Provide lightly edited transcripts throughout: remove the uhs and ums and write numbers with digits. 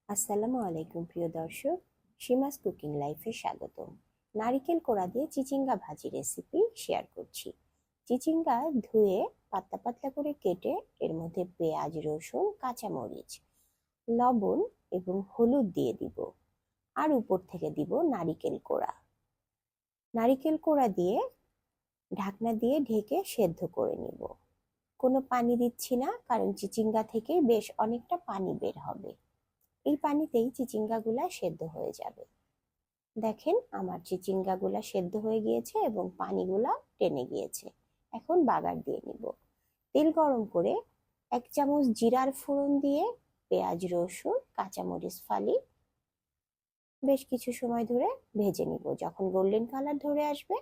আসসালামু আলাইকুম প্রিয় দর্শক, সীমাস কুকিং লাইফে স্বাগতম। নারিকেল কোড়া দিয়ে চিচিঙ্গা ভাজি রেসিপি শেয়ার করছি। চিচিঙ্গা ধুয়ে পাতলা পাতলা করে কেটে এর মধ্যে পেঁয়াজ, রসুন, কাঁচামরিচ, লবণ এবং হলুদ দিয়ে দিব। আর উপর থেকে দিব নারিকেল কোড়া। নারিকেল কোড়া দিয়ে ঢাকনা দিয়ে ঢেকে সেদ্ধ করে নিব। কোনো পানি দিচ্ছি না, কারণ চিচিঙ্গা থেকে বেশ অনেকটা পানি বের হবে। এই পানিতেই চিচিঙ্গাগুলা সেদ্ধ হয়ে যাবে। দেখেন, আমার চিচিঙ্গাগুলা সেদ্ধ হয়ে গিয়েছে এবং পানিগুলা টেনে গিয়েছে। এখন বাগার দিয়ে নিব। তেল গরম করে 1 চামচ জিরার ফোড়ন দিয়ে পেঁয়াজ, রসুন, কাঁচামরিচ ফালি বেশ কিছু সময় ধরে ভেজে নিব। যখন গোল্ডেন কালার ধরে আসবে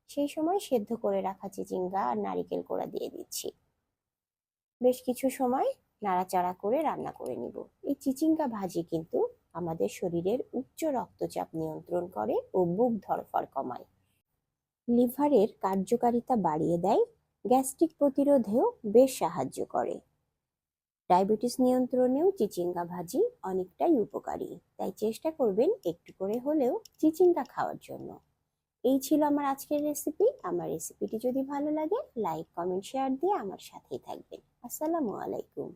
সেই সময় সেদ্ধ করে রাখা চিচিঙ্গা আর নারিকেল কোড়া দিয়ে দিচ্ছি। বেশ কিছু সময় নাড়াচাড়া করে রান্না করে নিব। এই চিচিঙ্গা ভাজি কিন্তু আমাদের শরীরের উচ্চ রক্তচাপ নিয়ন্ত্রণ করে ও বুক ধড়ফড় কমায়। লিভারের কার্যকারিতা বাড়িয়ে দেয়, গ্যাস্ট্রিক প্রতিরোধেও বেশ সাহায্য করে। ডায়াবেটিস নিয়ন্ত্রণেও চিচিঙ্গা ভাজি অনেকটাই উপকারী। তাই চেষ্টা করবেন একটু করে হলেও চিচিঙ্গা খাওয়ার জন্য। এই ছিল আমার আজকের রেসিপি। আমার রেসিপিটি যদি ভালো লাগে লাইক, কমেন্ট, শেয়ার দিয়ে আমার সাথেই থাকবেন। আসসালামু আলাইকুম।